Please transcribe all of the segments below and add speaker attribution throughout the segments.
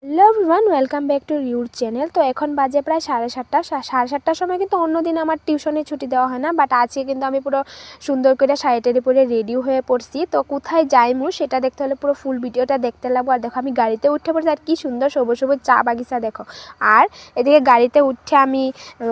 Speaker 1: Hello everyone, welcome back to your channel. তো এখন বাজে প্রায় 7:30। 7:30টার সময় কিন্তু অন্যদিন আমার টিউশনে ছুটি দেওয়া হয় না, বাট আজকে কিন্তু আমি পুরো সুন্দর করে শাড়ি পরে রেডি হয়ে পড়ছি। তো কোথায় যাইমু সেটা দেখতে হলে পুরো ফুল ভিডিওটা দেখতে লাগবো। আর দেখো আমি গাড়িতে উঠে পড়ছি, আর কি সুন্দর সবুজ সবুজ চা বাগিচা দেখো। আর এদিকে গাড়িতে উঠে আমি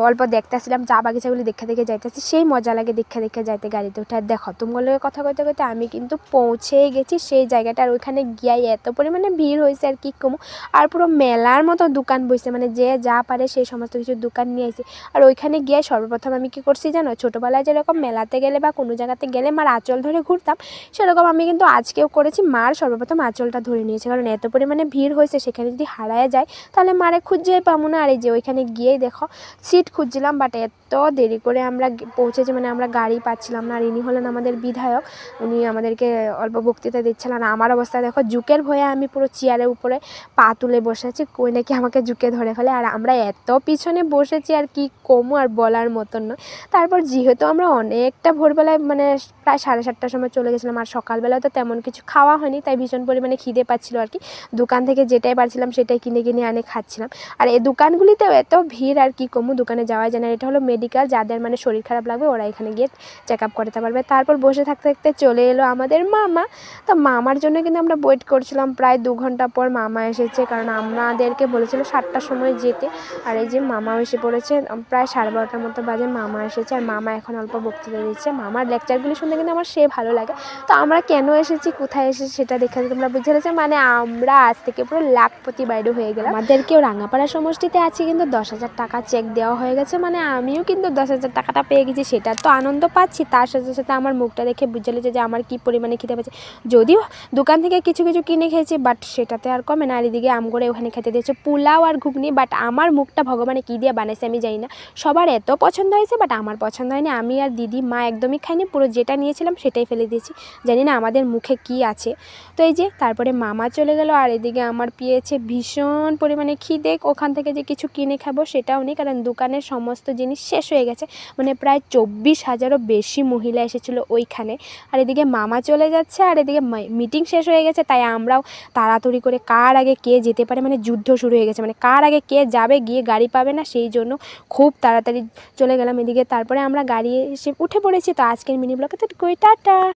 Speaker 1: অল্প দেখতেছিলাম চা বাগিচাগুলি দেখে দেখে যাইতেছি, সেই মজা লাগে দেখে দেখে যাইতে গাড়িতে উঠে। আর দেখো তোমার লগে কথা কইতে কইতে আমি কিন্তু পৌঁছেই গেছি সেই জায়গাটা। আর ওইখানে গিয়াই এত পরিমাণে ভিড় হয়েছে আর কি কমু। আর পুরো মেলার মতো দোকান বসছে, মানে যে যা পারে সেই সমস্ত কিছু দোকান নিয়ে আসে। আর ওইখানে গিয়ে সর্বপ্রথম আমি কি করছি জানো, ছোটোবেলায় যেরকম মেলাতে গেলে বা কোনো জায়গাতে গেলে মার আঁচল ধরে ঘুরতাম, সেরকম আমি কিন্তু আজকেও করেছি। মার সর্বপ্রথম আঁচলটা ধরে নিয়েছে, কারণ এত পরিমাণে ভিড় হয়েছে, সেখানে যদি হারায় যায় তাহলে মারে খুঁজেই পাবো না। আর এই যে ওইখানে গিয়েই দেখো সিট খুঁজছিলাম, বাট এত দেরি করে আমরা পৌঁছেছি, মানে আমরা গাড়ি পাচ্ছিলাম না। আর ইনি হলেন আমাদের বিধায়ক, উনি আমাদেরকে অল্প বক্তৃতা দিচ্ছিলেন। আর আমার অবস্থা দেখো, জুকের ভয়ে আমি পুরো চেয়ারের উপরে পা তুলে বসে আছি, কই নাকি আমাকে জুকে ধরে ফেলে। আর আমরা এত পিছনে বসেছি আর কি কমু, আর বলার মতন নয়। তারপর যেহেতু আমরা অনেকটা ভোরবেলায় মানে প্রায় 7:30টার সময় চলে গেছিলাম, আর সকালবেলায় তো তেমন কিছু খাওয়া হয়নি, তাই ভীষণ পরিমাণে খিদে পাচ্ছিলো আর কি। দোকান থেকে যেটাই পারছিলাম সেটাই কিনে কিনে আনে খাচ্ছিলাম। আর এই দোকানগুলিতেও এত ভিড় আর কি কমু, দোকানে যাওয়া যায় না। এটা হলো মেডিকেল, যাদের মানে শরীর খারাপ লাগবে ওরা এখানে গিয়ে চেক আপ করতে পারবে। তারপর বসে থাকতে থাকতে চলে এলো আমাদের মামা। তো মামার জন্য কিন্তু আমরা ওয়েট করছিলাম প্রায় 2 ঘন্টা পর মামা এসেছে, কারণ আমাদেরকে বলেছিল 7টার সময় যেতে। আর এই যে মামাও এসে পড়েছে, প্রায় 12:30টার মতো বাজে মামা এসেছে। আর মামা এখন অল্প বক্তৃতা দিচ্ছে। মামার লেকচারগুলি শুনতে কিন্তু আমার সে ভালো লাগে। তো আমরা কেন এসেছি, কোথায় এসেছি সেটা দেখে তোমরা বুঝে গেছো, মানে আমরা আজ থেকে পুরো লাখপতি বাইরে হয়ে গেলাম। আমাদেরকেও রাঙাপাড়া সমষ্টিতে আছে কিন্তু 10,000 টাকা চেক দেওয়া হয়ে গেছে, মানে আমিও কিন্তু 10,000 টাকাটা পেয়ে গেছি, সেটা তো আনন্দ পাচ্ছি। তার সাথে সাথে আমার মুখটা দেখে বুঝে গেছে যে আমার কি পরিমাণে খেতে পাচ্ছে। যদিও দোকান থেকে কিছু কিছু কিনে খেয়েছি, বাট সেটাতে আর কমে না। আর এদিকে আমগরে ওখানে খেতে দিয়েছে পোলাও আর ঘুগনি, বাট আমার মুখটা ভগবানে কী দিয়ে বানাইছে আমি জানি না। সবার এত পছন্দ হয়েছে, বাট আমার পছন্দ হয়নি। আমি আর দিদি মা একদমই খাইনি, পুরো যেটা নিয়েছিলাম সেটাই ফেলে দিয়েছি। জানি না আমাদের মুখে কি আছে। তো এই যে তারপরে মামা চলে গেল, আর এদিকে আমার পেয়েছে ভীষণ পরিমাণে খিদে। ওখান থেকে যে কিছু কিনে খাবো সেটাও নেই, কারণ দোকানের সমস্ত জিনিস শেষ হয়ে গেছে। মানে প্রায় 24,000-এরও বেশি মহিলা এসেছিলো ওইখানে। আর এদিকে মামা চলে যাচ্ছে, আর এদিকে মিটিং শেষ হয়ে গেছে, তাই আমরাও তাড়াতাড়ি করে কার আগে কে যেতে পারে, মানে যুদ্ধ শুরু হয়ে গেছে, মানে কার আগে কে যাবে গিয়ে গাড়ি পাবে না, সেই জন্য খুব তাড়াতাড়ি চলে গেলাম এদিকে। তারপরে আমরা গাড়ি এসে উঠে পড়েছি। তো আজকের মিনি ব্লগে তো টাটা।